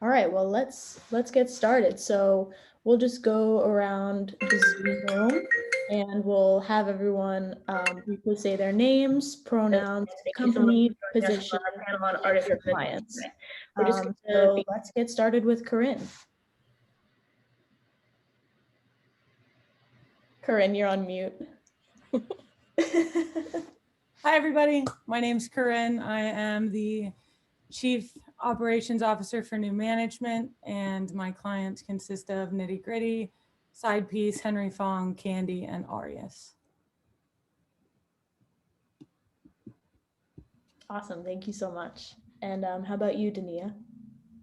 All right, well, let's get started. So we'll just go around the Zoom room and we'll have everyone briefly say their names, pronouns, Thank you so much company, for joining us position, for our panel on artists and clients. We're just going to so let's get started with Corynne. Corynne, you're on mute. Hi, everybody. My name's Corynne. I am the Chief Operations Officer for New Management, and my clients consist of Nitty Gritty, Side Piece, Henry Fong, Candy, and Arias. Awesome. Thank you so much. And how about you, Deneia?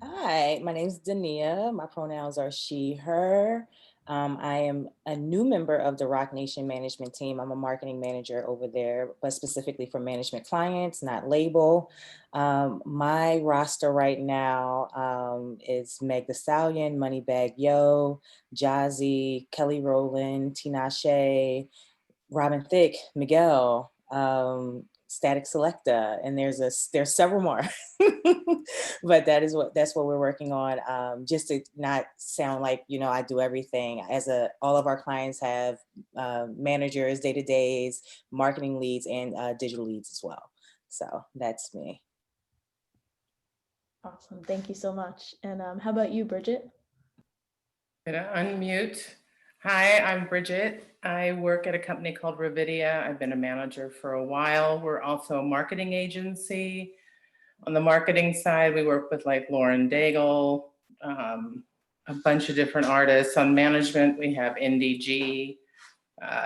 Hi, my name is Deneia. My pronouns are she, her. I am a new member of the Rock Nation management team. I'm a marketing manager over there, but specifically for management clients, not label. My roster right now is Meg Thee Stallion, Moneybag Yo, Jazzy, Kelly Rowland, Tinashe, Robin Thicke, Miguel, Static Selecta, and there's several more. But that's what we're working on, just to not sound like, I do everything. All of our clients have managers, day-to-days, marketing leads, and digital leads as well. So that's me. Awesome. Thank you so much. And how about you, Brigitte? Gonna unmute. Hi, I'm Brigitte. I work at a company called Rividia. I've been a manager for a while. We're also a marketing agency. On the marketing side, we work with like Lauren Daigle, a bunch of different artists. On management, we have Indy G,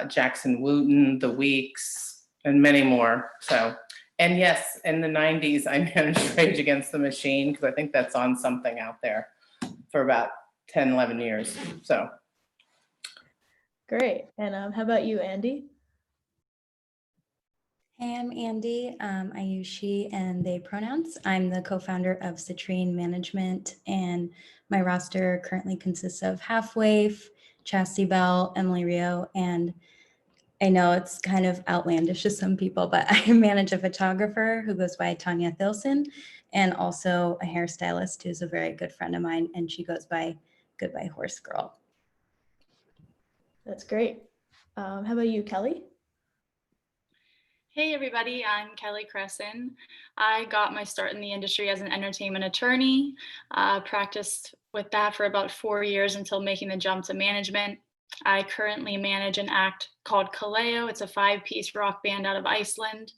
Jackson Wooten, The Weeks, and many more. So, and yes, in the 90s, I managed Rage Against the Machine because I think that's on something out there for about 10, 11 years. So. Great. And how about you, Andi? Hey, I'm Andi. I use she and they pronouns. I'm the co-founder of Citrine Management, and my roster currently consists of Halfwave, Chastity Bell, Emily Rio, and I know it's kind of outlandish to some people, but I manage a photographer who goes by Tanya Thilson, and also a hairstylist who's a very good friend of mine, and she goes by Goodbye Horse Girl. That's great. How about you, Kelly? Hey everybody, I'm Kelly Cressen. I got my start in the industry as an entertainment attorney, practiced with that for about 4 years until making the jump to management. I currently manage an act called Kaleo. It's a 5-piece rock band out of Iceland.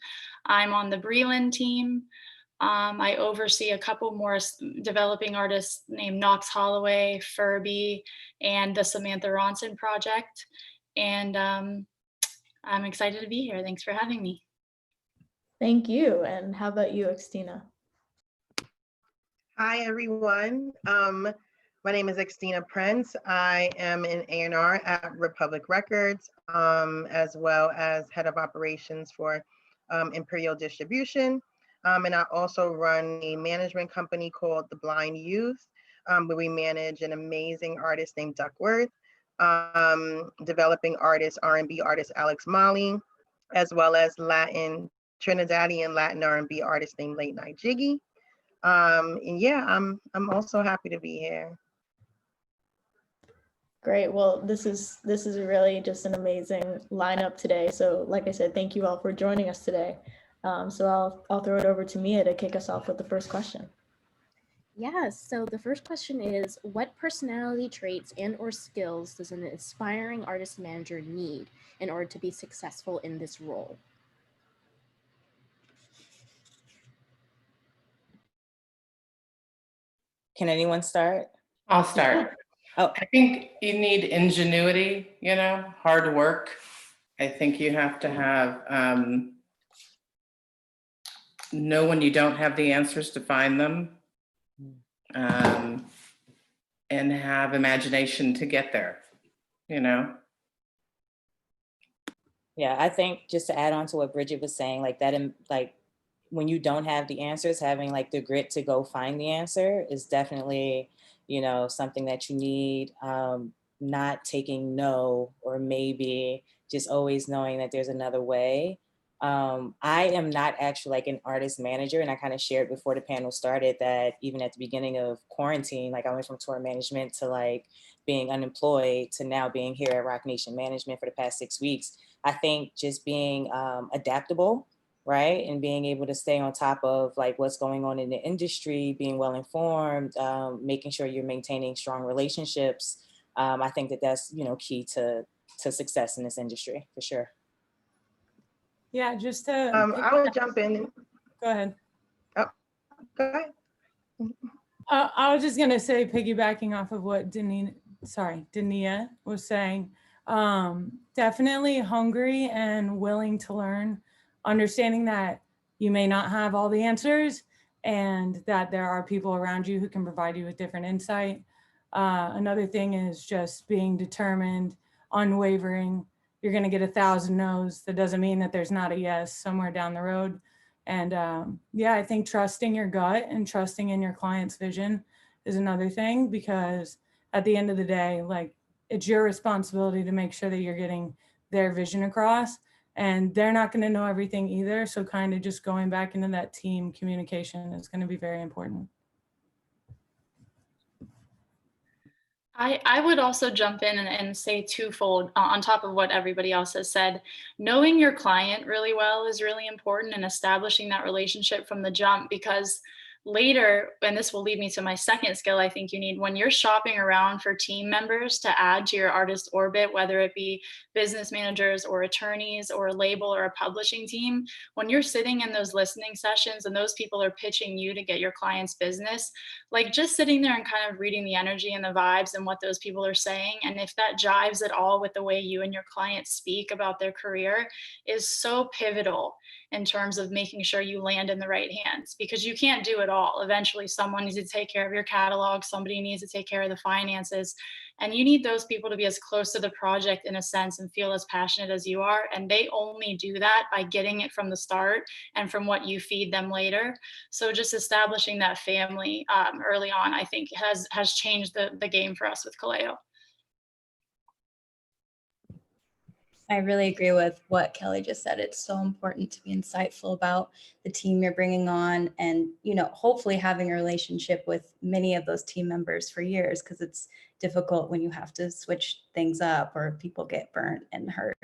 I'm on the Breland team. I oversee a couple more developing artists named Knox Holloway, Furby, and the Samantha Ronson Project. And I'm excited to be here. Thanks for having me. Thank you. And how about you, Xtine? Hi, everyone. My name is Xtine Prince. I am an A&R at Republic Records, as well as head of operations for Imperial Distribution. And I also run a management company called The Blind Youth, where we manage an amazing artist named Duckworth, developing artist, R&B artist Alex Molly, as well as Trinidadian Latin R&B artist named Late Night Jiggy. And yeah, I'm also happy to be here. Great. Well, this is really just an amazing lineup today. So like I said, thank you all for joining us today. So I'll throw it over to Mia to kick us off with the first question. Yes, so the first question is, what personality traits and or skills does an aspiring artist manager need in order to be successful in this role? Can anyone start? I'll start. Oh. I think you need ingenuity, hard work. I think you have to have, know when you don't have the answers to find them, and have imagination to get there, Yeah, I think just to add on to what Brigitte was saying, like that, like when you don't have the answers, having like the grit to go find the answer is definitely, something that you need. Not taking no or maybe, just always knowing that there's another way. I am not actually like an artist manager, and I kind of shared before the panel started that even at the beginning of quarantine, like I went from tour management to like being unemployed to now being here at Roc Nation Management for the past 6 weeks. I think just being adaptable, right? And being able to stay on top of like what's going on in the industry, being well informed, making sure you're maintaining strong relationships. I think that that's, you know, key to success in this industry for sure. Yeah, just to I would jump in. go ahead. Oh, go ahead. I was just gonna say, piggybacking off of what Deneia was saying, definitely hungry and willing to learn, understanding that you may not have all the answers and that there are people around you who can provide you with different insight. Another thing is just being determined, unwavering. You're gonna get 1,000 no's. That doesn't mean that there's not a yes somewhere down the road. And yeah, I think trusting your gut and trusting in your client's vision is another thing, because at the end of the day, like, it's your responsibility to make sure that you're getting their vision across, and they're not going to know everything either. So kind of just going back into that team communication is going to be very important. I would also jump in and say twofold on top of what everybody else has said. Knowing your client really well is really important, and establishing that relationship from the jump, because later, and this will lead me to my second skill I think you need, when you're shopping around for team members to add to your artist orbit, whether it be business managers or attorneys or a label or a publishing team, when you're sitting in those listening sessions and those people are pitching you to get your client's business, like just sitting there and kind of reading the energy and the vibes and what those people are saying, and if that jives at all with the way you and your client speak about their career, is so pivotal in terms of making sure you land in the right hands, because you can't do it all. Eventually someone needs to take care of your catalog, somebody needs to take care of the finances, and you need those people to be as close to the project in a sense and feel as passionate as you are, and they only do that by getting it from the start and from what you feed them later. So just establishing that family early on, I think has changed the game for us with Kaleo. I really agree with what Kelly just said. It's so important to be insightful about the team you're bringing on, and, you know, hopefully having a relationship with many of those team members for years, because it's difficult when you have to switch things up or people get burnt and hurt.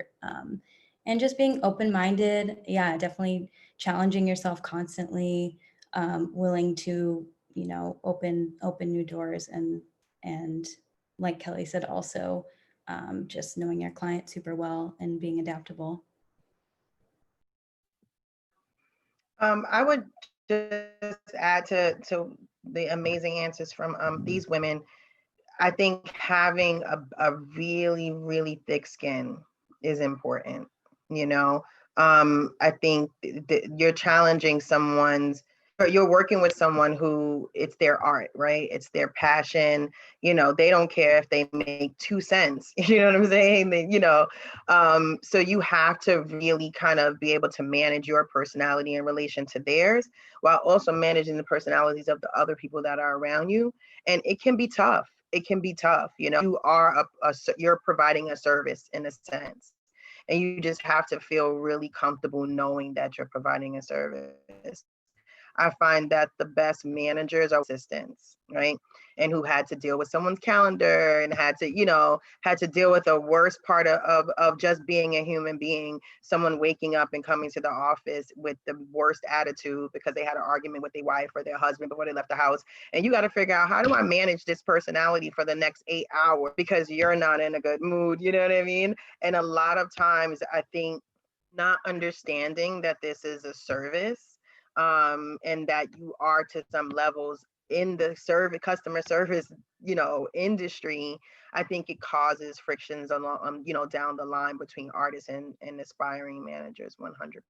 And just being open-minded. Yeah, definitely challenging yourself constantly, willing to, you know, open new doors, and like Kelly said, also just knowing your client super well and being adaptable. I would just add to the amazing answers from these women. I think having a really, really thick skin is important. You know, I think you're challenging you're working with someone who, it's their art, right? It's their passion. You know, they don't care if they make 2 cents. You know what I'm saying? So you have to really kind of be able to manage your personality in relation to theirs, while also managing the personalities of the other people that are around you. And it can be tough. It can be tough. You know, you are you're providing a service in a sense, and you just have to feel really comfortable knowing that you're providing a service. I find that the best managers are assistants, right? And who had to deal with someone's calendar and had to deal with the worst part of just being a human being, someone waking up and coming to the office with the worst attitude because they had an argument with their wife or their husband before they left the house. And you got to figure out, how do I manage this personality for the next 8 hours because you're not in a good mood, you know what I mean? And a lot of times I think not understanding that this is a service, and that you are to some levels in the customer service, industry, I think it causes frictions along, down the line between artists and aspiring managers. 100.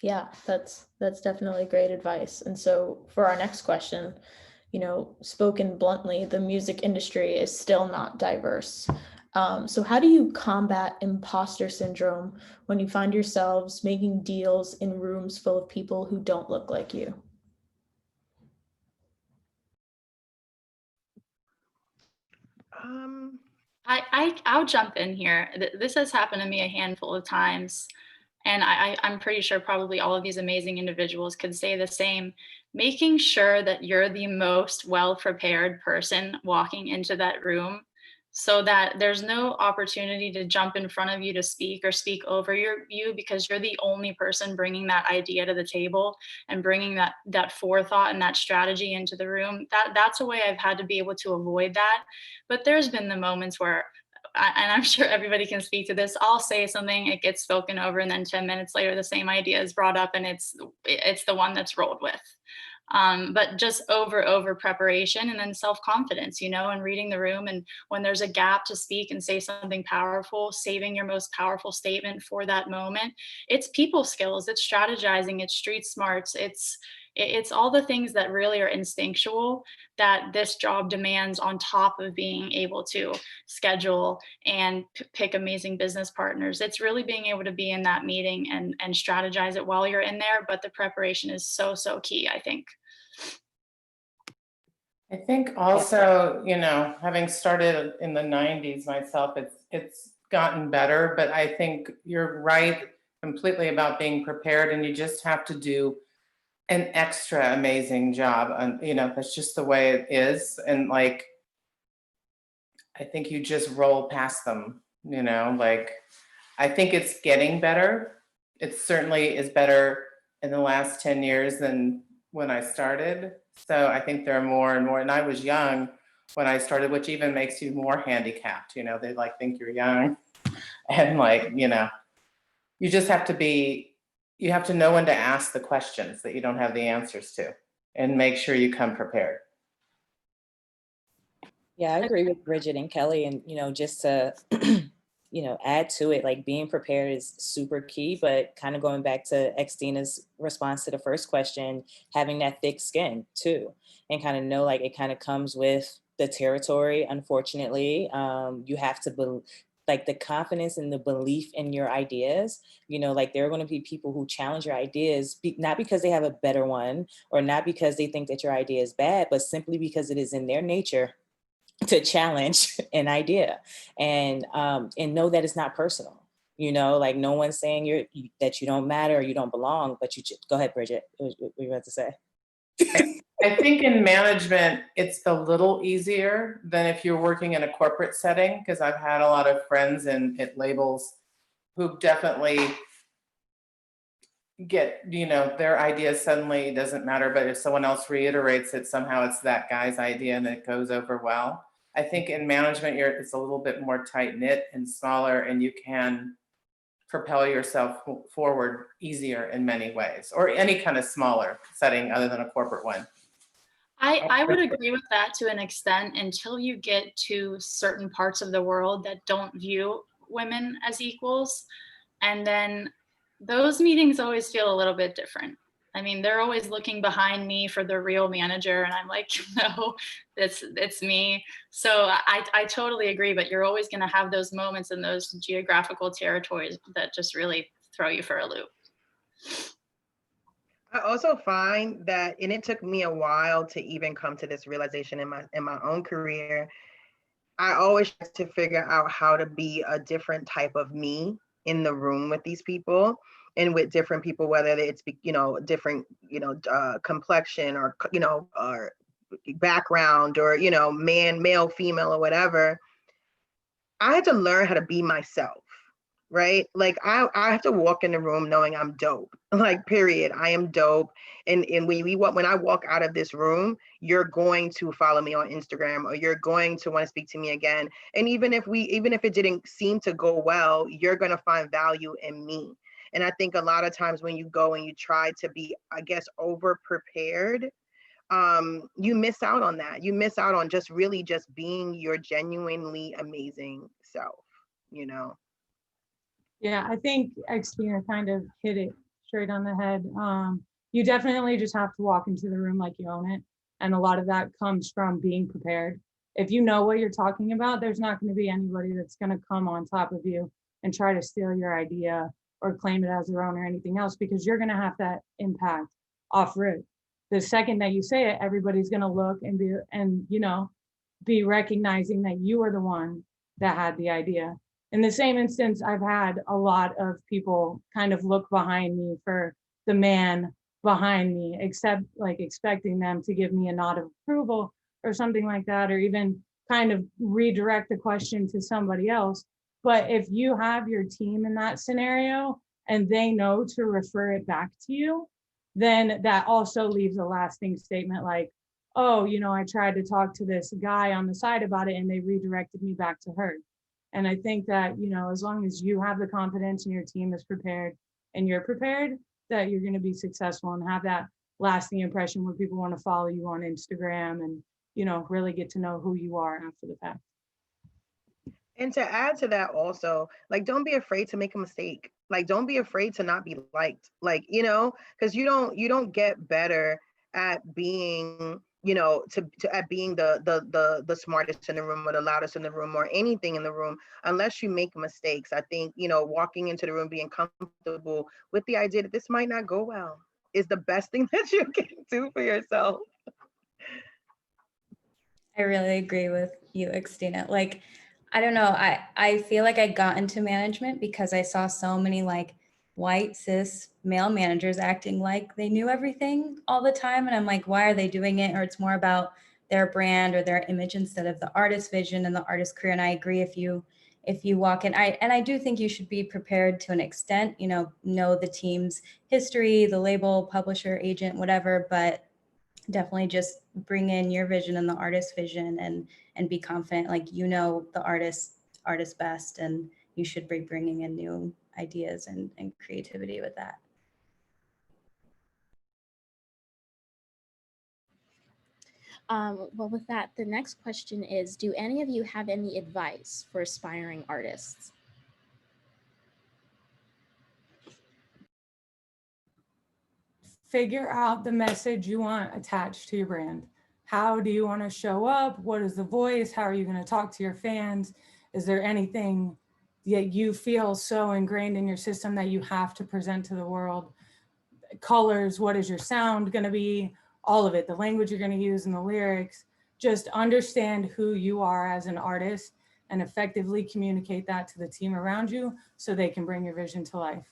Yeah, that's definitely great advice. And so for our next question, spoken bluntly, the music industry is still not diverse. So how do you combat imposter syndrome when you find yourselves making deals in rooms full of people who don't look like you? I'll jump in here. This has happened to me a handful of times. And I'm pretty sure probably all of these amazing individuals could say the same. Making sure that you're the most well-prepared person walking into that room so that there's no opportunity to jump in front of you to speak or speak over you because you're the only person bringing that idea to the table and bringing that forethought and that strategy into the room. That's a way I've had to be able to avoid that. But there's been the moments where and I'm sure everybody can speak to this. I'll say something, it gets spoken over, and then 10 minutes later, the same idea is brought up, and it's the one that's rolled with. But just over preparation, and then self-confidence, and reading the room. And when there's a gap to speak and say something powerful, saving your most powerful statement for that moment. It's people skills, it's strategizing, it's street smarts, it's all the things that really are instinctual that this job demands, on top of being able to schedule and pick amazing business partners. It's really being able to be in that meeting and strategize it while you're in there. But the preparation is so key, I think. I think also, having started in the 90s myself, it's gotten better, but I think you're right completely about being prepared, and you just have to do an extra amazing job. And that's just the way it is. And I think you just roll past them, I think it's getting better. It certainly is better in the last 10 years than when I started. So I think there are more and more, and I was young when I started, which even makes you more handicapped. They think you're young, and you just have to you have to know when to ask the questions that you don't have the answers to, and make sure you come prepared. Yeah, I agree with Brigitte and Kelly. And, just to, add to it, being prepared is super key, but kind of going back to Xtina's response to the first question, having that thick skin too, and kind of know, it kind of comes with the territory. Unfortunately, you have to the confidence and the belief in your ideas. There are going to be people who challenge your ideas, not because they have a better one, or not because they think that your idea is bad, but simply because it is in their nature to challenge an idea, and know that it's not personal. No one's saying that you don't matter or you don't belong, but go ahead, Brigitte. What were you about to say? I think in management, it's a little easier than if you're working in a corporate setting, because I've had a lot of friends at labels who definitely get, their idea suddenly doesn't matter, but if someone else reiterates it, somehow it's that guy's idea and it goes over well. I think in management, it's a little bit more tight knit and smaller, and you can propel yourself forward easier in many ways, or any kind of smaller setting other than a corporate one. I would agree with that to an extent, until you get to certain parts of the world that don't view women as equals. And then those meetings always feel a little bit different. I mean, they're always looking behind me for the real manager, and I'm like, no, it's me. So I totally agree, but you're always going to have those moments in those geographical territories that just really throw you for a loop. I also find that, and it took me a while to even come to this realization in my own career, I always try to figure out how to be a different type of me in the room with these people, and with different people, whether it's different complexion, or or background, or male, female, or whatever. I had to learn how to be myself. Right? I have to walk in the room knowing I'm dope. Period. I am dope. And when I walk out of this room, you're going to follow me on Instagram, or you're going to want to speak to me again. And even if it didn't seem to go well, you're going to find value in me. And I think a lot of times when you go and you try to be, I guess, over prepared, you miss out on that. You miss out on just really just being your genuinely amazing self, Yeah, I think Xtine kind of hit it straight on the head. You definitely just have to walk into the room like you own it. And a lot of that comes from being prepared. If you know what you're talking about, there's not going to be anybody that's going to come on top of you and try to steal your idea or claim it as their own or anything else, because you're going to have that impact off rip. The second that you say it, everybody's going to look and be recognizing that you are the one that had the idea. In the same instance, I've had a lot of people kind of look behind me for the man behind me, except like expecting them to give me a nod of approval or something like that, or even kind of redirect the question to somebody else. But if you have your team in that scenario and they know to refer it back to you, then that also leaves a lasting statement like, oh, you know, I tried to talk to this guy on the side about it and they redirected me back to her. And I think that, you know, as long as you have the confidence and your team is prepared and you're prepared, that you're going to be successful and have that lasting impression where people want to follow you on Instagram and, you know, really get to know who you are after the fact. And to add to that also, like, don't be afraid to make a mistake. Like, don't be afraid to not be liked. Like, you know, because you don't get better at being, you know, to at being the smartest in the room or the loudest in the room or anything in the room unless you make mistakes. I think, you know, walking into the room being comfortable with the idea that this might not go well is the best thing that you can do for yourself. I really agree with you, Xtine. Like, I don't know, I feel like I got into management because I saw so many like white cis male managers acting like they knew everything all the time. And I'm like, why are they doing it? Or it's more about their brand or their image instead of the artist vision and the artist career. And I agree, if you walk in, I do think you should be prepared to an extent, you know the team's history, the label, publisher, agent, whatever, but definitely just bring in your vision and the artist's vision and be confident, like, you know, the artist best, and you should be bringing in new ideas and creativity with that. Well, with that, the next question is, do any of you have any advice for aspiring artists? Figure out the message you want attached to your brand. How do you want to show up? What is the voice? How are you going to talk to your fans? Is there anything that you feel so ingrained in your system that you have to present to the world? Colors, what is your sound going to be? All of it, the language you're going to use and the lyrics. Just understand who you are as an artist and effectively communicate that to the team around you so they can bring your vision to life.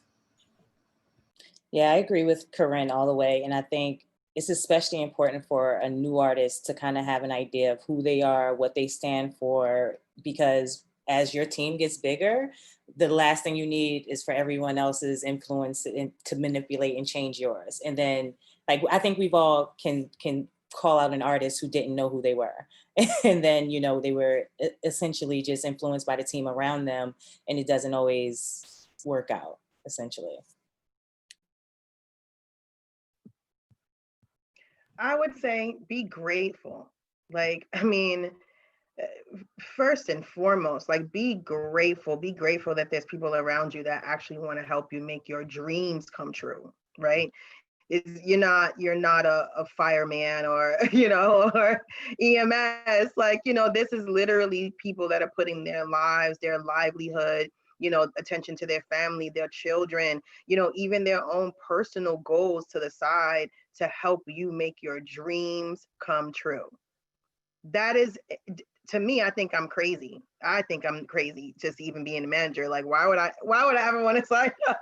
Yeah, I agree with Corynne all the way. And I think it's especially important for a new artist to kind of have an idea of who they are, what they stand for, because as your team gets bigger, the last thing you need is for everyone else's influence to manipulate and change yours. And then, like, I think we've all can call out an artist who didn't know who they were. And then, you know, they were essentially just influenced by the team around them, and it doesn't always work out, essentially. I would say be grateful. Like, I mean, first and foremost, like, be grateful that there's people around you that actually want to help you make your dreams come true, right? You're not a fireman or, you know, or EMS. Like, you know, this is literally people that are putting their lives, their livelihood, you know, attention to their family, their children, you know, even their own personal goals to the side to help you make your dreams come true. That is, to me, I think I'm crazy. I think I'm crazy just even being a manager. Like, why would I ever want to sign up?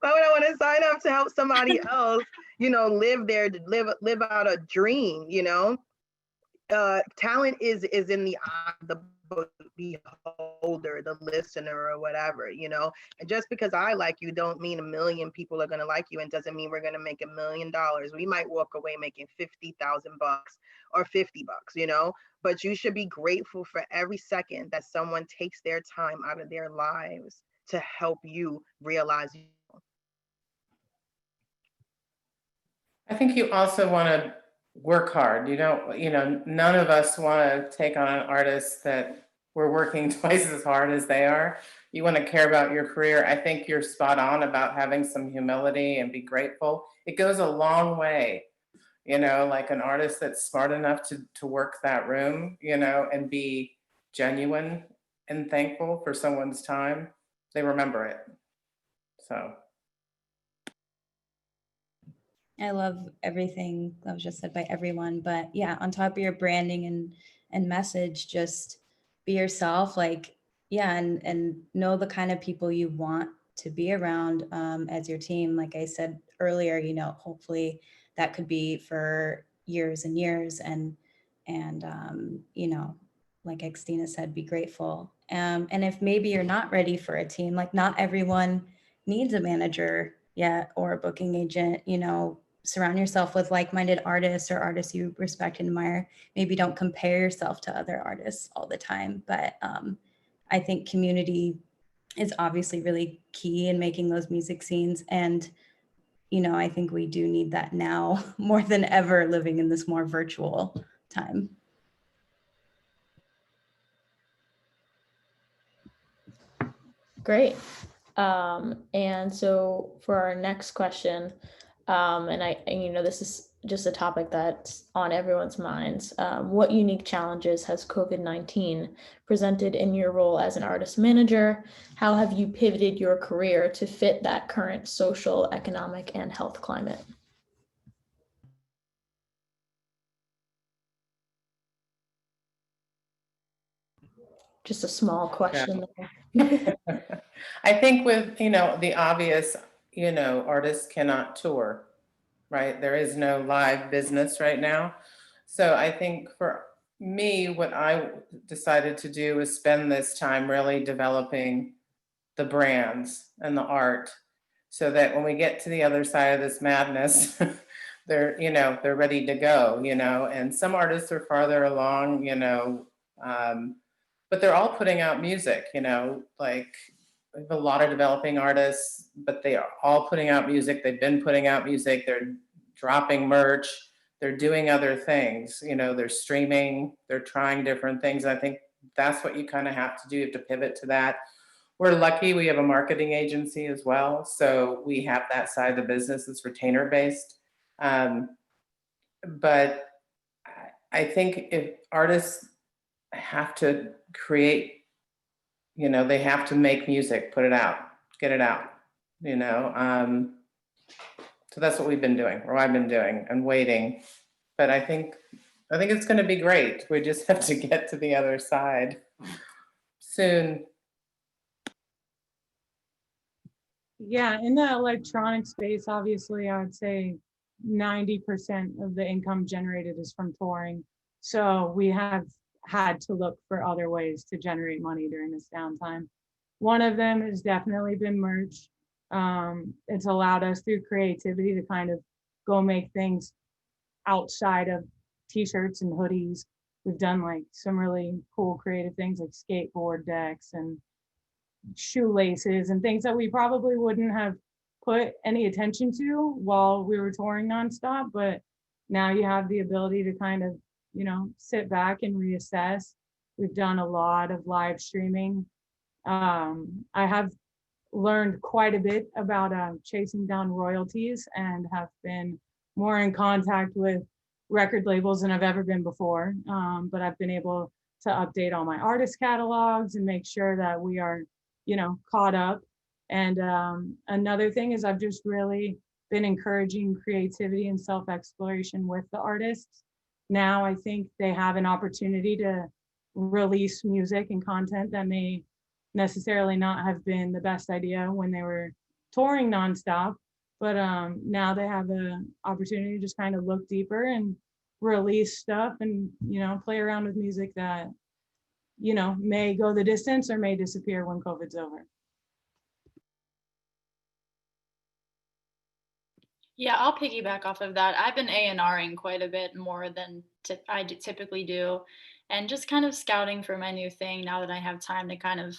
Why would I want to sign up to help somebody else, you know, live out a dream, you know? Talent is in the eye of the beholder, the listener, or whatever, you know. And just because I like you don't mean a million people are going to like you, and doesn't mean we're going to make $1 million. We might walk away making $50,000 or $50, you know. But you should be grateful for every second that someone takes their time out of their lives to help you realize you. I think you also want to work hard. You know, none of us want to take on an artist that we're working twice as hard as they are. You want to care about your career. I think you're spot on about having some humility and be grateful. It goes a long way, you know, like an artist that's smart enough to work that room, you know, and be genuine and thankful for someone's time. They remember it. So. I love everything that was just said by everyone, but yeah, on top of your branding and message, just be yourself. Like, yeah, and know the kind of people you want to be around as your team. Like I said earlier, you know, hopefully that could be for years and years, and you know, like Xtina said, be grateful. And if maybe you're not ready for a team, like not everyone needs a manager yet or a booking agent, you know, surround yourself with like-minded artists or artists you respect and admire. Maybe don't compare yourself to other artists all the time, but I think community is obviously really key in making those music scenes. And, you know, I think we do need that now more than ever, living in this more virtual time. Great. And so for our next question, and you know, this is just a topic that's on everyone's minds. What unique challenges has COVID-19 presented in your role as an artist manager? How have you pivoted your career to fit that current social, economic, and health climate? Just a small question there. I think with, you know, the obvious, you know, artists cannot tour, right? There is no live business right now. So I think for me, what I decided to do was spend this time really developing the brands and the art so that when we get to the other side of this madness, they're, you know, they're ready to go, you know, and some artists are farther along, you know, but they're all putting out music, you know, like we have a lot of developing artists, but they are all putting out music. They've been putting out music. They're dropping merch. They're doing other things, you know, they're streaming, they're trying different things. I think that's what you kind of have to do. You have to pivot to that. We're lucky we have a marketing agency as well. So we have that side of the business that's retainer based. But I think if artists have to create, you know, they have to make music, put it out, get it out, you know. So that's what we've been doing, or I've been doing, and waiting. But I think it's going to be great. We just have to get to the other side soon. Yeah, in the electronic space, obviously, I would say 90% of the income generated is from touring. So we have had to look for other ways to generate money during this downtime. One of them has definitely been merch. It's allowed us through creativity to kind of go make things outside of t-shirts and hoodies. We've done like some really cool creative things like skateboard decks and shoelaces and things that we probably wouldn't have put any attention to while we were touring nonstop. But now you have the ability to kind of, you know, sit back and reassess. We've done a lot of live streaming. I have learned quite a bit about chasing down royalties and have been more in contact with record labels than I've ever been before. But I've been able to update all my artist catalogs and make sure that we are, you know, caught up. And another thing is I've just really been encouraging creativity and self-exploration with the artists. Now I think they have an opportunity to release music and content that may necessarily not have been the best idea when they were touring nonstop. But now they have an opportunity to just kind of look deeper and release stuff and, you know, play around with music that, you know, may go the distance or may disappear when COVID's over. Yeah, I'll piggyback off of that. I've been A&Ring quite a bit more than I typically do, and just kind of scouting for my new thing now that I have time to kind of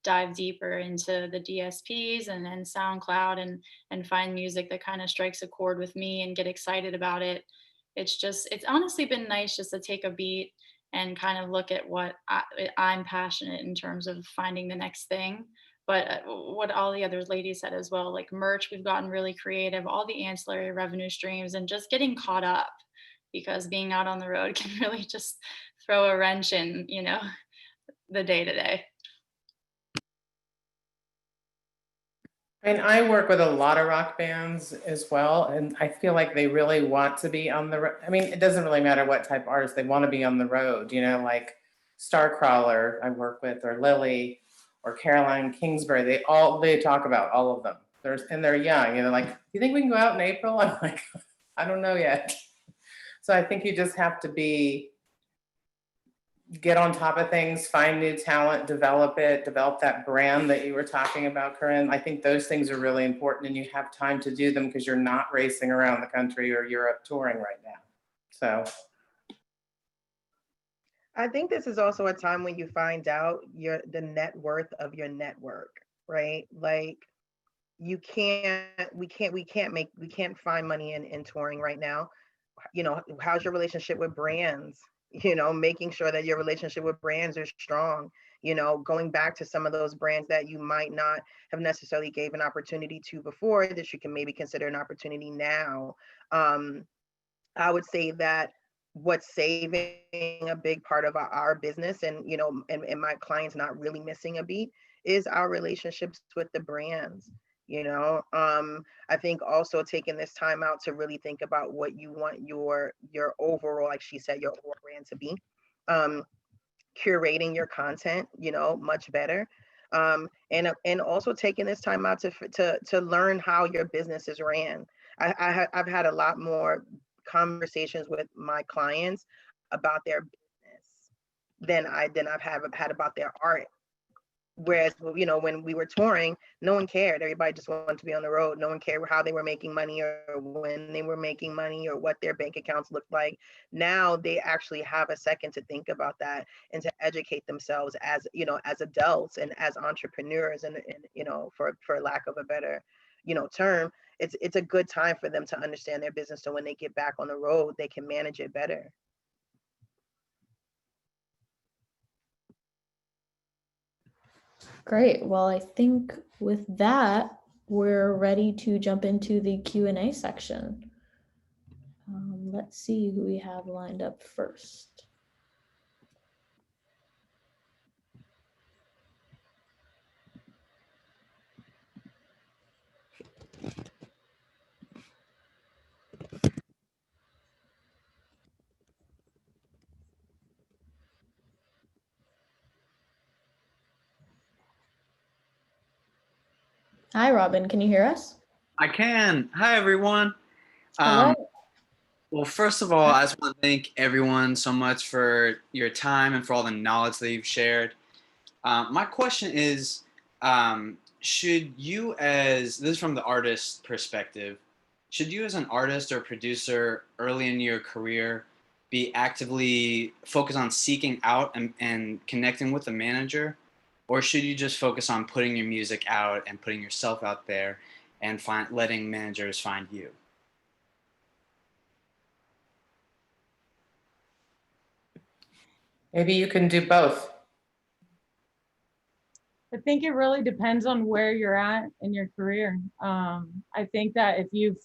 dive deeper into the DSPs and SoundCloud and find music that kind of strikes a chord with me and get excited about it. It's honestly been nice just to take a beat and kind of look at what I'm passionate in terms of finding the next thing. But what all the other ladies said as well, like merch, we've gotten really creative, all the ancillary revenue streams, and just getting caught up, because being out on the road can really just throw a wrench in, you know, the day to day. I mean, I work with a lot of rock bands as well, and I feel like they really want to be on the road. I mean, it doesn't really matter what type of artist, they want to be on the road, you know, like Starcrawler I work with, or Lily. or Caroline Kingsbury, they talk about all of them. They're young, you know, like, do you think we can go out in April? I'm like, I don't know yet. So I think you just have to get on top of things, find new talent, develop that brand that you were talking about, Corynne. I think those things are really important, and you have time to do them because you're not racing around the country or Europe touring right now. So I think this is also a time when you find out the net worth of your network, right? Like, we can't find money in touring right now. You know, how's your relationship with brands? You know, making sure that your relationship with brands are strong, you know, going back to some of those brands that you might not have necessarily gave an opportunity to before, that you can maybe consider an opportunity now. I would say that what's saving a big part of our business, and, you know, and my clients not really missing a beat, is our relationships with the brands. You know, I think also taking this time out to really think about what you want your overall, like she said, your overall brand to be, curating your content, you know, much better. And also taking this time out to learn how your business is ran. I've had a lot more conversations with my clients about their business than I've had about their art. Whereas, you know, when we were touring, no one cared. Everybody just wanted to be on the road. No one cared how they were making money or when they were making money or what their bank accounts looked like. Now they actually have a second to think about that and to educate themselves as, you know, as adults and as entrepreneurs, and you know, for lack of a better, you know, term, it's a good time for them to understand their business. So when they get back on the road, they can manage it better. Great. Well, I think with that, we're ready to jump into the Q&A section. Let's see who we have lined up first. Hi, Robin. Can you hear us? I can. Hi, everyone. Hello. Well, first of all, I just want to thank everyone so much for your time and for all the knowledge that you've shared. My question is, should you, this is from the artist perspective, should you as an artist or producer early in your career be actively focused on seeking out and connecting with a manager? Or should you just focus on putting your music out and putting yourself out there and letting managers find you? maybe you can do both. I think it really depends on where you're at in your career. I think that if you've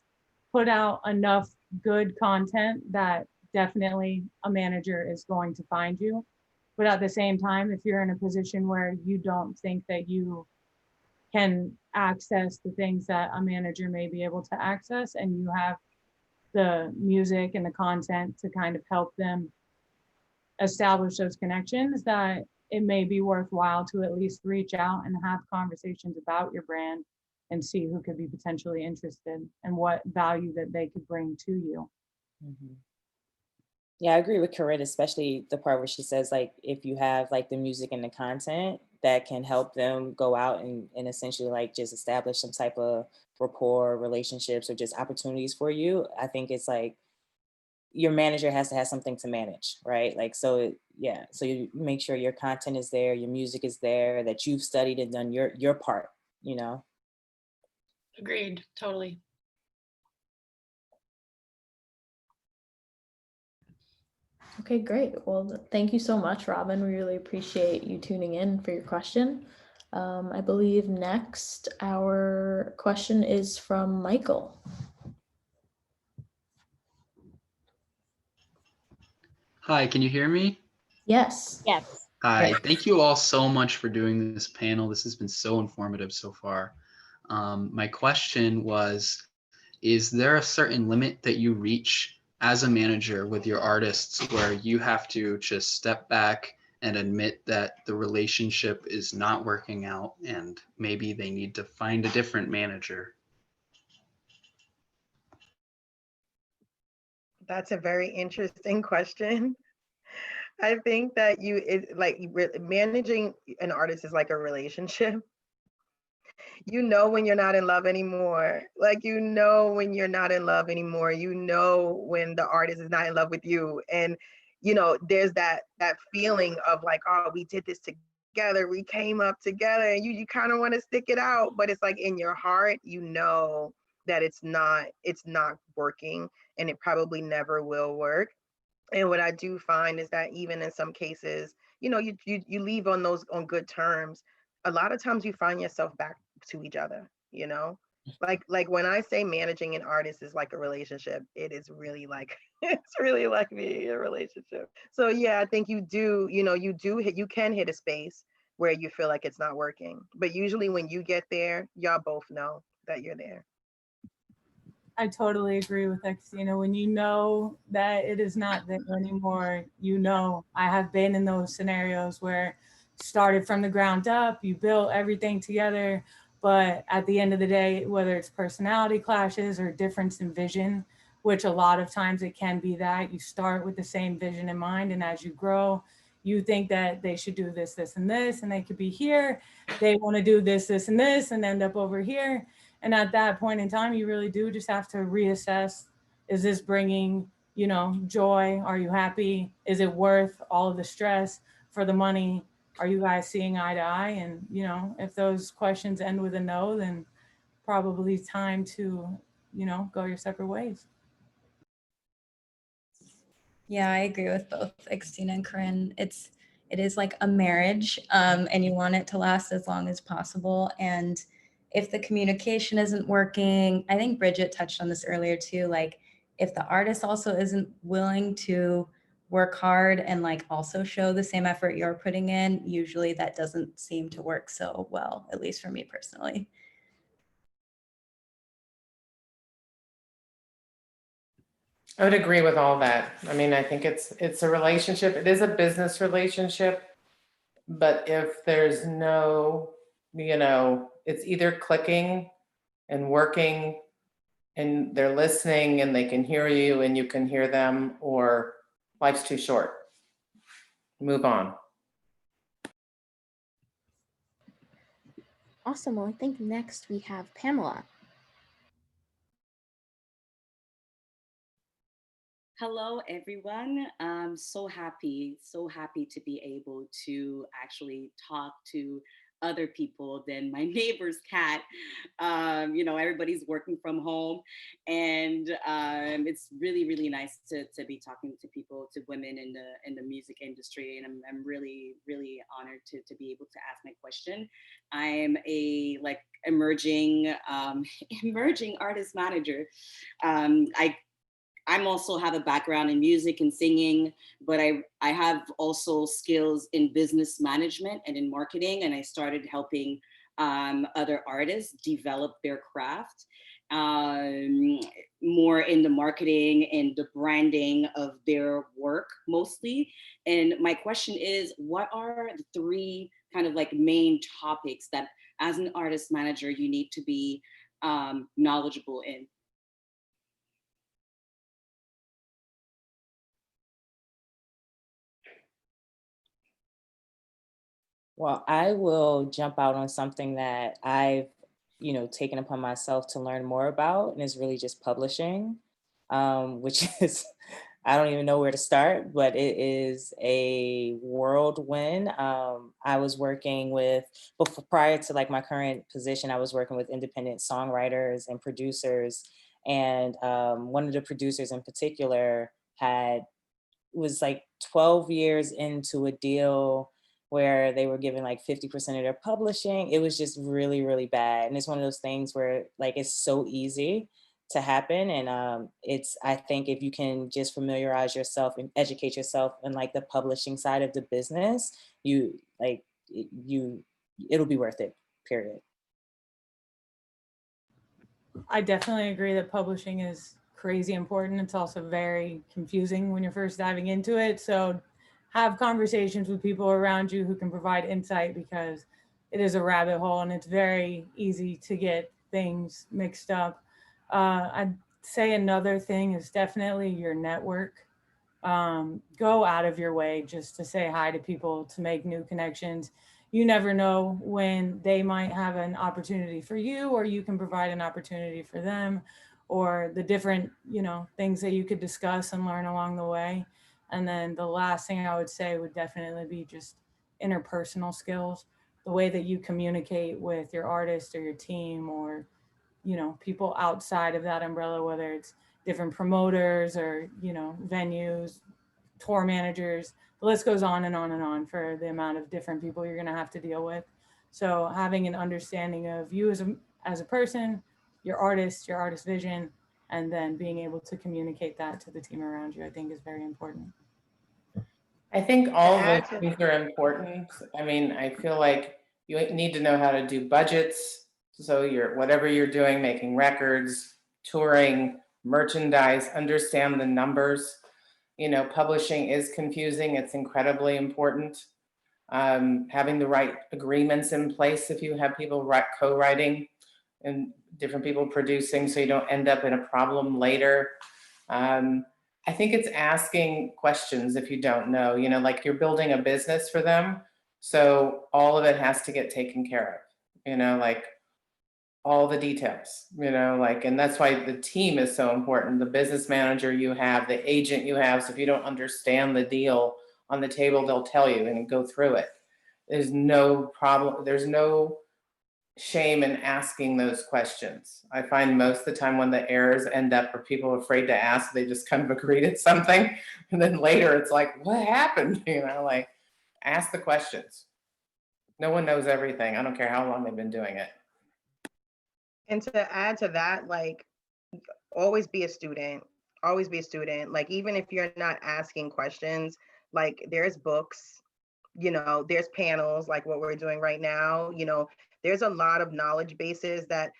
put out enough good content, that definitely a manager is going to find you. But at the same time, if you're in a position where you don't think that you can access the things that a manager may be able to access, and you have the music and the content to kind of help them establish those connections, that it may be worthwhile to at least reach out and have conversations about your brand and see who could be potentially interested and what value that they could bring to you. Mm-hmm. Yeah, I agree with Corynne, especially the part where she says, like, if you have like the music and the content that can help them go out and essentially like just establish some type of rapport, relationships, or just opportunities for you, I think it's like your manager has to have something to manage, right? Like, so yeah, so you make sure your content is there, your music is there, that you've studied and done your part, you know? Agreed, totally. Okay, great. Well, thank you so much, Robin. We really appreciate you tuning in for your question. I believe next our question is from Michael. Hi, can you hear me? Yes. Yes. Hi, thank you all so much for doing this panel. This has been so informative so far. My question was, is there a certain limit that you reach as a manager with your artists where you have to just step back and admit that the relationship is not working out and maybe they need to find a different manager? That's a very interesting question. I think that managing an artist is like a relationship. You know when you're not in love anymore. Like, you know when you're not in love anymore. You know when the artist is not in love with you. And, there's that feeling of like, oh, we did this together. We came up together, and you kind of want to stick it out, but it's like in your heart, you know that it's not working, and it probably never will work. And what I do find is that even in some cases, you leave on good terms. A lot of times you find yourself back to each other, like when I say managing an artist is like a relationship, it is really like it's really like being in a relationship. So yeah, I think you can hit a space where you feel like it's not working, but usually when you get there, y'all both know that you're there. I totally agree with Xtine. When you know that it is not there anymore, I have been in those scenarios where started from the ground up, you built everything together, but at the end of the day, whether it's personality clashes or difference in vision, which a lot of times it can be that you start with the same vision in mind, and as you grow, you think that they should do this, this, and this, and they could be here. They want to do this, this, and this, and end up over here. And at that point in time, you really do just have to reassess, is this bringing, joy? Are you happy? Is it worth all of the stress for the money? Are you guys seeing eye to eye? And, if those questions end with a no, then probably time to, go your separate ways. Yeah, I agree with both Xtine and Corynne. It is like a marriage, and you want it to last as long as possible. And if the communication isn't working, I think Brigitte touched on this earlier too, like if the artist also isn't willing to work hard and like also show the same effort you're putting in, usually that doesn't seem to work so well, at least for me personally. I would agree with all that. I mean, I think it's a relationship. It is a business relationship, but if there's no, it's either clicking and working and they're listening and they can hear you and you can hear them, or life's too short. Move on. Awesome. Well, I think next we have Pamela. Hello, everyone. I'm so happy to be able to actually talk to other people than my neighbor's cat. Everybody's working from home, and it's really, really nice to be talking to people, to women in the music industry, and I'm really, really honored to be able to ask my question. I'm a emerging artist manager. I'm also have a background in music and singing, but I have also skills in business management and in marketing, and I started helping other artists develop their craft, more in the marketing and the branding of their work mostly. And my question is, what are the three kind of main topics that as an artist manager you need to be knowledgeable in? Well, I will jump out on something that I've, taken upon myself to learn more about, and it's really just publishing, which is, I don't even know where to start, but it is a whirlwind. I was working with, prior to my current position, I was working with independent songwriters and producers, and one of the producers in particular was 12 years into a deal where they were giving 50% of their publishing. It was just really, really bad. And it's one of those things where it's so easy to happen. And I think if you can just familiarize yourself and educate yourself in the publishing side of the business, it'll be worth it, period. I definitely agree that publishing is crazy important. It's also very confusing when you're first diving into it. So have conversations with people around you who can provide insight, because it is a rabbit hole and it's very easy to get things mixed up. I'd say another thing is definitely your network. Go out of your way just to say hi to people, to make new connections. You never know when they might have an opportunity for you, or you can provide an opportunity for them, or the different, things that you could discuss and learn along the way. And then the last thing I would say would definitely be just interpersonal skills, the way that you communicate with your artist or your team, or, people outside of that umbrella, whether it's different promoters or, venues, tour managers. The list goes on and on and on for the amount of different people you're going to have to deal with. So having an understanding of you as a person, your artist vision, and then being able to communicate that to the team around you, I think is very important. I think all those things are important. I mean, I feel like you need to know how to do budgets. So whatever you're doing, making records, touring, merchandise, understand the numbers. Publishing is confusing. It's incredibly important. Having the right agreements in place if you have people co-writing and different people producing, so you don't end up in a problem later. I think it's asking questions if you don't know, like you're building a business for them. So all of it has to get taken care of, like all the details, and that's why the team is so important. The business manager you have, the agent you have. So if you don't understand the deal on the table, they'll tell you and go through it. There's no problem. There's no shame in asking those questions. I find most of the time when the errors end up where people are afraid to ask, they just kind of agreed at something. And then later it's like, what happened? Like ask the questions. No one knows everything. I don't care how long they've been doing it. And to add to that, like always be a student, like even if you're not asking questions, like there's books, there's panels like what we're doing right now, there's a lot of knowledge bases that,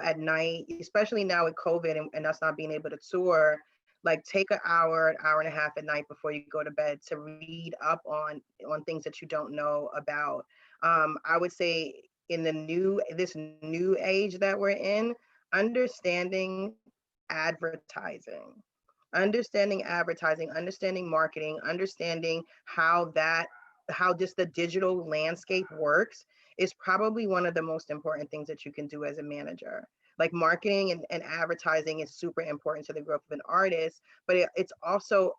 at night, especially now with COVID and us not being able to tour, like take an hour and a half at night before you go to bed to read up on things that you don't know about. I would say in this new age that we're in, understanding advertising, understanding marketing, understanding how just the digital landscape works is probably one of the most important things that you can do as a manager. Like marketing and advertising is super important to the growth of an artist, but it also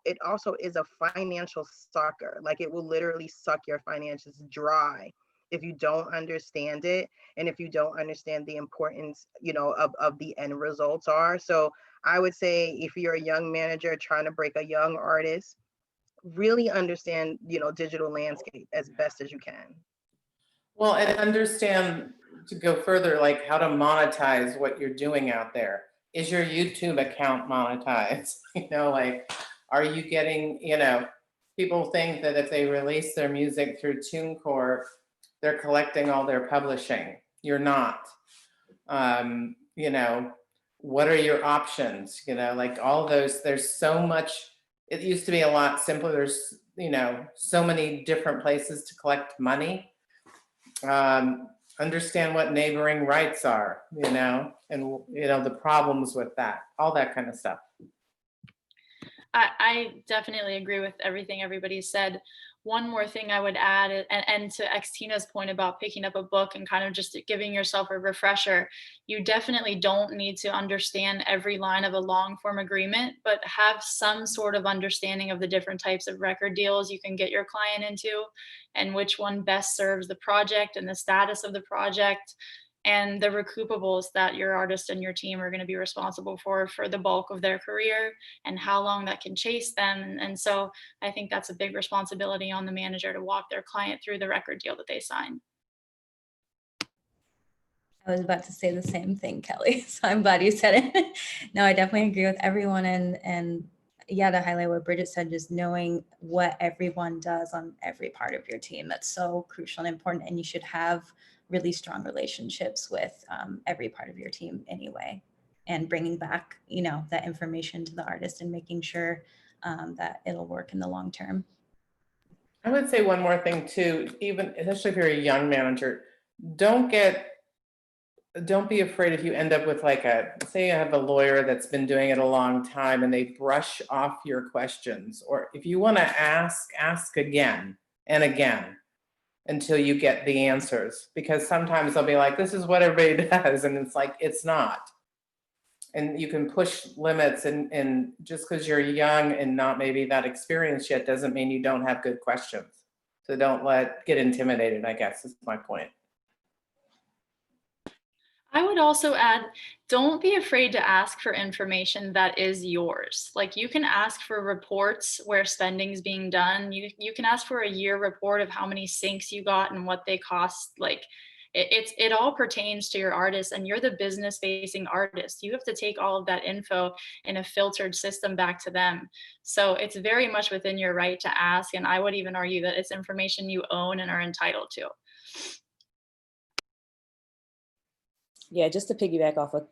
is a financial sucker. Like it will literally suck your finances dry if you don't understand it, and if you don't understand the importance, of the end results are. So I would say if you're a young manager trying to break a young artist, really understand, digital landscape as best as you can. Well, and understand, to go further, like how to monetize what you're doing out there. Is your YouTube account monetized? Like, are you getting, people think that if they release their music through TuneCore, they're collecting all their publishing. You're not. What are your options? Like all those, there's so much. It used to be a lot simpler. There's, so many different places to collect money. Understand what neighboring rights are, and, the problems with that, all that kind of stuff. I definitely agree with everything everybody said. One more thing I would add, and to Xtina's point about picking up a book and kind of just giving yourself a refresher, you definitely don't need to understand every line of a long form agreement, but have some sort of understanding of the different types of record deals you can get your client into, and which one best serves the project and the status of the project, and the recoupables that your artist and your team are going to be responsible for the bulk of their career, and how long that can chase them. And so I think that's a big responsibility on the manager to walk their client through the record deal that they sign. I was about to say the same thing, Kelly. So I'm glad you said it. No, I definitely agree with everyone. And yeah, to highlight what Brigitte said, just knowing what everyone does on every part of your team, that's so crucial and important. And you should have really strong relationships with every part of your team anyway, and bringing back, that information to the artist and making sure that it'll work in the long term. I would say one more thing too, even especially if you're a young manager, don't be afraid if you end up with like say you have a lawyer that's been doing it a long time and they brush off your questions, or if you want to ask again and again until you get the answers, because sometimes they'll be like, this is what everybody does, and it's like, it's not. And you can push limits, and just because you're young and not maybe that experienced yet doesn't mean you don't have good questions. So don't get intimidated, I guess is my point. I would also add, don't be afraid to ask for information that is yours. Like you can ask for reports where spending is being done. You can ask for a year report of how many syncs you got and what they cost. Like it all pertains to your artist, and you're the business facing artist. You have to take all of that info in a filtered system back to them. So it's very much within your right to ask. And I would even argue that it's information you own and are entitled to. Yeah, just to piggyback off of,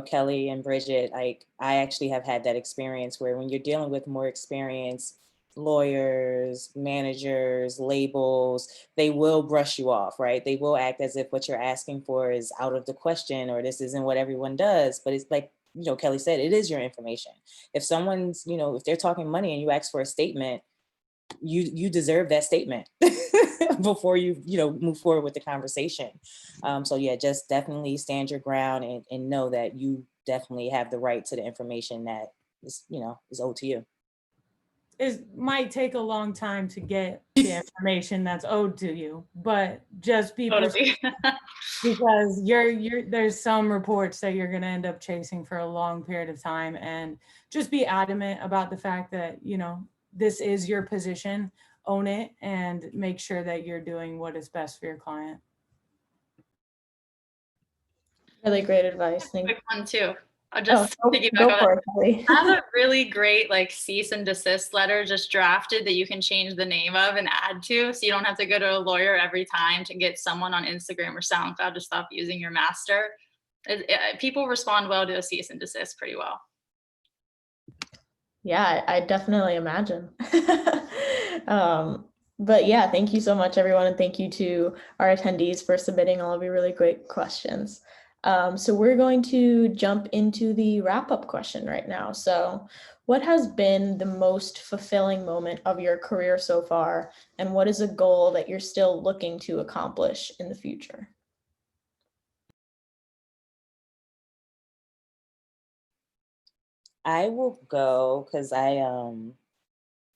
Kelly and Brigitte, like I actually have had that experience where when you're dealing with more experienced lawyers, managers, labels, they will brush you off, right? They will act as if what you're asking for is out of the question, or this isn't what everyone does. But it's like, Kelly said, it is your information. If someone's, if they're talking money and you ask for a statement, you deserve that statement before you move forward with the conversation. So yeah, just definitely stand your ground and know that you definitely have the right to the information that is owed to you. It might take a long time to get the information that's owed to you, but just be because there's some reports that you're going to end up chasing for a long period of time, and just be adamant about the fact that this is your position, own it, and make sure that you're doing what is best for your client. Really great advice. Thank you. Quick one too. I'll just go for it, Kelly. I have a really great cease and desist letter just drafted that you can change the name of and add to, so you don't have to go to a lawyer every time to get someone on Instagram or SoundCloud to stop using your master. People respond well to a cease and desist pretty well. Yeah, I definitely imagine. But yeah, thank you so much, everyone. And thank you to our attendees for submitting all of your really great questions. So we're going to jump into the wrap-up question right now. So what has been the most fulfilling moment of your career so far? And what is a goal that you're still looking to accomplish in the future? I will go because I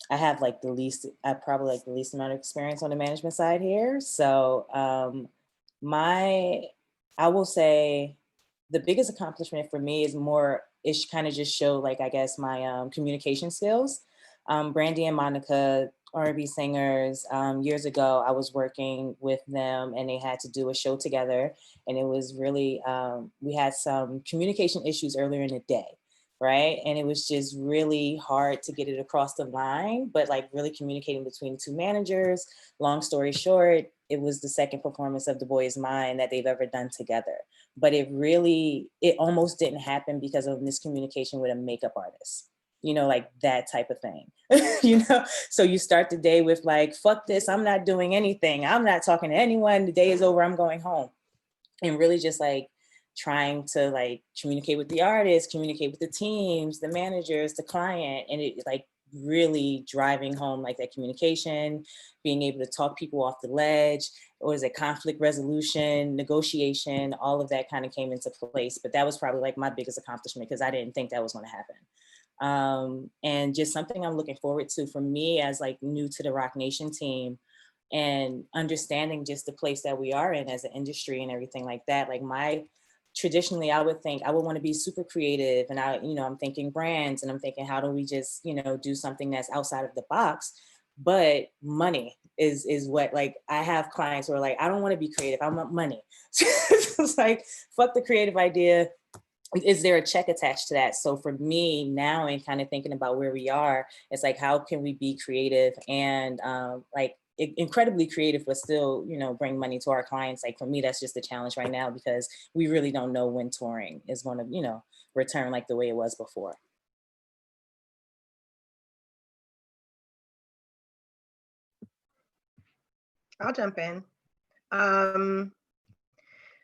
have probably the least amount of experience on the management side here. So I will say the biggest accomplishment for me is kind of just show my communication skills. Brandy and Monica, R&B singers, years ago, I was working with them and they had to do a show together. And it was really, we had some communication issues earlier in the day. Right. And it was just really hard to get it across the line, but really communicating between two managers. Long story short, it was the second performance of The Boy Is Mine that they've ever done together. But it almost didn't happen because of miscommunication with a makeup artist, that type of thing, So you start the day with fuck this, I'm not doing anything. I'm not talking to anyone. The day is over. I'm going home. And really just trying to communicate with the artists, communicate with the teams, the managers, the client, and it really driving home that communication, being able to talk people off the ledge, conflict resolution, negotiation, all of that kind of came into place. But that was probably my biggest accomplishment because I didn't think that was going to happen. And just something I'm looking forward to for me as new to the Roc Nation team, and understanding just the place that we are in as an industry and everything like that. Traditionally, I would think I would want to be super creative, and I'm thinking brands, and I'm thinking, how do we just, do something that's outside of the box? But money is what, I have clients who are I don't want to be creative. I want money. So it's fuck the creative idea. Is there a check attached to that? So for me now, and kind of thinking about where we are, it's how can we be creative and incredibly creative, but still, bring money to our clients. For me, that's just the challenge right now because we really don't know when touring is going to, return the way it was before. I'll jump in.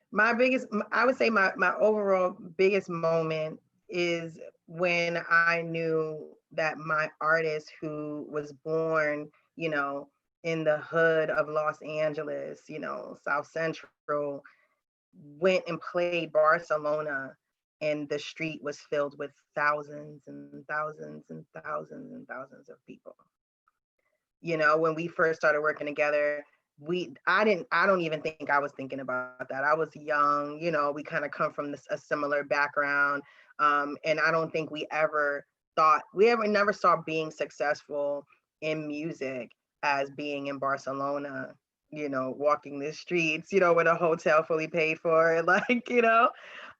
My biggest, I would say my overall biggest moment is when I knew that my artist, who was born, you know, in the hood of Los Angeles, you know, South Central, went and played Barcelona, and the street was filled with thousands and thousands and thousands and thousands of people. You know, when we first started working together, I don't even think I was thinking about that. I was young, you know, we kind of come from a similar background. And I don't think never saw being successful in music as being in Barcelona, you know, walking the streets, you know, with a hotel fully paid for, like, you know.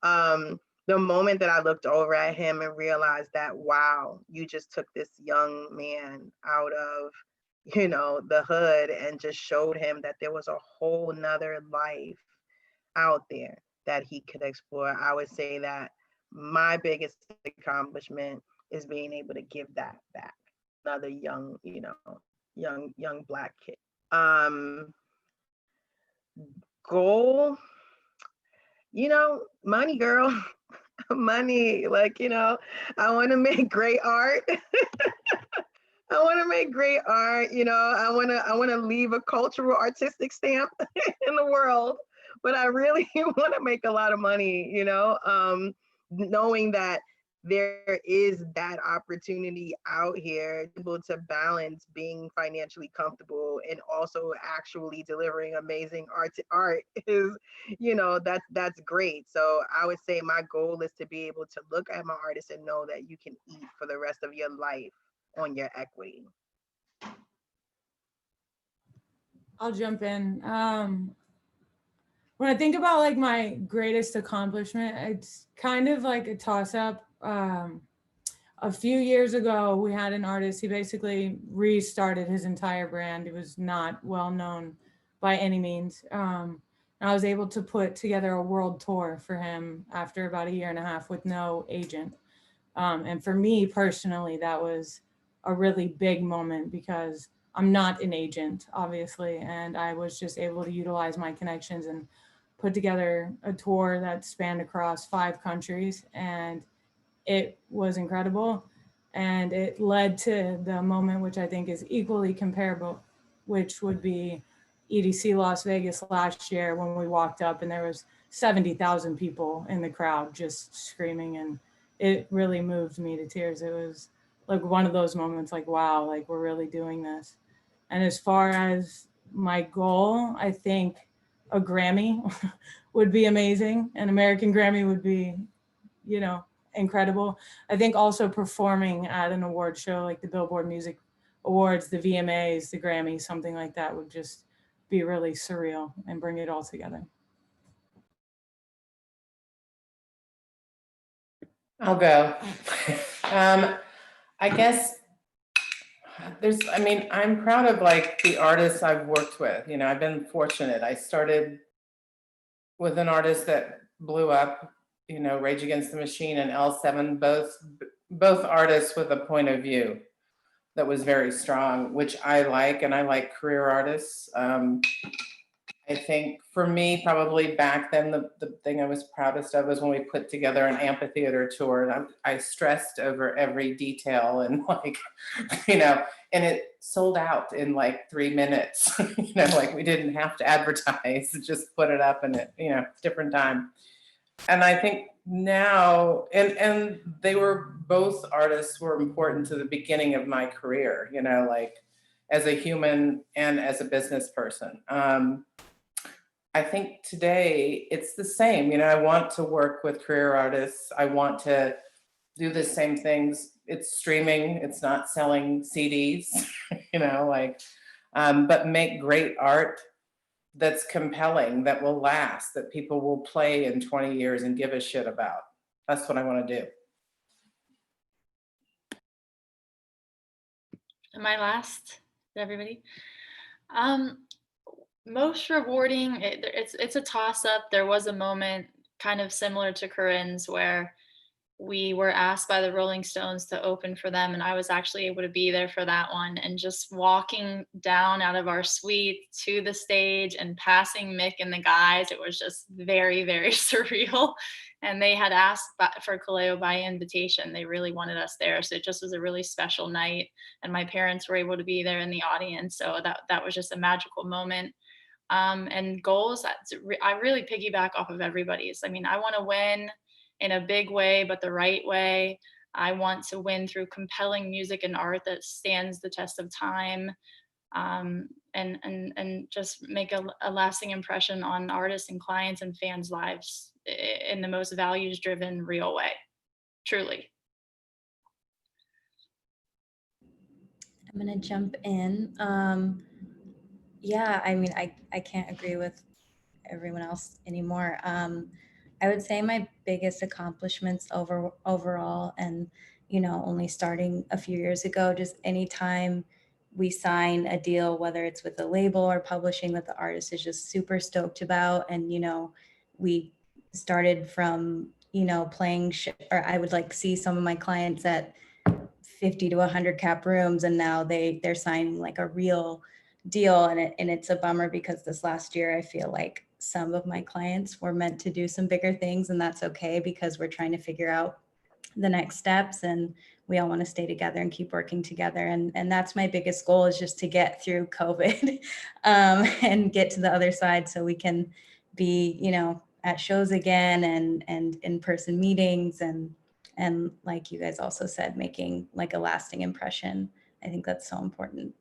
The moment that I looked over at him and realized that, wow, you just took this young man out of, you know, the hood, and just showed him that there was a whole nother life out there that he could explore. I would say that my biggest accomplishment is being able to give that back. Another young, you know, young Black kid. Goal, you know, money, girl. Money, like, you know, I want to make great art. I want to make great art, you know. I want to leave a cultural artistic stamp in the world, but I really want to make a lot of money, you know. Knowing that there is that opportunity out here, able to balance being financially comfortable and also actually delivering amazing art is, you know, that's great. So I would say my goal is to be able to look at my artist and know that you can eat for the rest of your life on your equity. I'll jump in. When I think about like my greatest accomplishment, it's kind of like a toss up. A few years ago, we had an artist, he basically restarted his entire brand. He was not well known by any means. And I was able to put together a world tour for him after about 1.5 years with no agent. And for me personally, that was a really big moment because I'm not an agent, obviously. And I was just able to utilize my connections and put together a tour that spanned across 5 countries. And it was incredible. And it led to the moment, which I think is equally comparable, which would be EDC Las Vegas last year when we walked up and there was 70,000 people in the crowd just screaming. And it really moved me to tears. It was like one of those moments like, wow, like we're really doing this. And as far as my goal, I think a Grammy would be amazing. An American Grammy would be, you know, incredible. I think also performing at an award show like the Billboard Music Awards, the VMAs, the Grammys, something like that would just be really surreal and bring it all together. I'll go. I guess I'm proud of like the artists I've worked with. You know, I've been fortunate. I started with an artist that blew up, you know, Rage Against the Machine and L7, both artists with a point of view that was very strong, which I like, and I like career artists. I think for me, probably back then, the thing I was proudest of was when we put together an amphitheater tour, and I stressed over every detail and like, you know, and it sold out in like 3 minutes, you know, like we didn't have to advertise, just put it up and it, you know, different time. And I think now, and they were, both artists were important to the beginning of my career, you know, like as a human and as a business person. I think today it's the same. You know, I want to work with career artists. I want to do the same things. It's streaming, it's not selling CDs, you know, like, but make great art that's compelling, that will last, that people will play in 20 years and give a shit about. That's what I want to do. Am I last, everybody? Most rewarding, it's a toss-up. There was a moment kind of similar to Corynne's where we were asked by the Rolling Stones to open for them, and I was actually able to be there for that one. And just walking down out of our suite to the stage and passing Mick and the guys, it was just very, very surreal. And they had asked for Kaleo by invitation. They really wanted us there. So it just was a really special night. And my parents were able to be there in the audience. So that was just a magical moment. And goals, I really piggyback off of everybody's. I mean, I want to win in a big way, but the right way. I want to win through compelling music and art that stands the test of time, and just make a lasting impression on artists and clients and fans' lives in the most values-driven, real way, truly. I'm gonna jump in. Yeah, I mean, I can't agree with everyone else anymore. I would say my biggest accomplishments overall, and only starting a few years ago, just anytime we sign a deal, whether it's with a label or publishing that the artist is just super stoked about, and we started from playing or I would like see some of my clients at 50 to 100 cap rooms, and now they're signing like a real deal, and it's a bummer because this last year I feel like some of my clients were meant to do some bigger things, and that's okay because we're trying to figure out the next steps, and we all want to stay together and keep working together, and that's my biggest goal, is just to get through COVID and get to the other side so we can be at shows again and in-person meetings, and like you guys also said, making like a lasting impression. I think that's so important.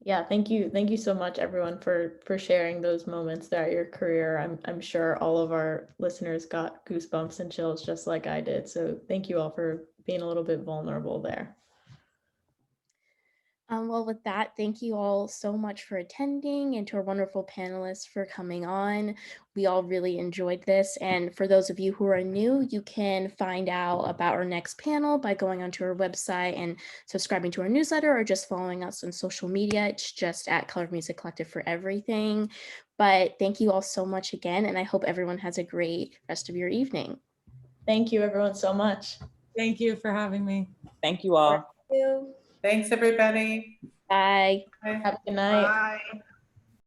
Yeah, thank you so much, everyone, for sharing those moments throughout your career. I'm sure all of our listeners got goosebumps and chills just like I did. So thank you all for being a little bit vulnerable there. Well, with that, thank you all so much for attending, and to our wonderful panelists for coming on. We all really enjoyed this. And for those of you who are new, you can find out about our next panel by going onto our website and subscribing to our newsletter, or just following us on social media. It's just at Color Music Collective for everything. But thank you all so much again, and I hope everyone has a great rest of your evening. Thank you, everyone, so much. Thank you for having me. Thank you all. Thank you. Thanks, everybody. Bye. Bye. Have a good night. Bye.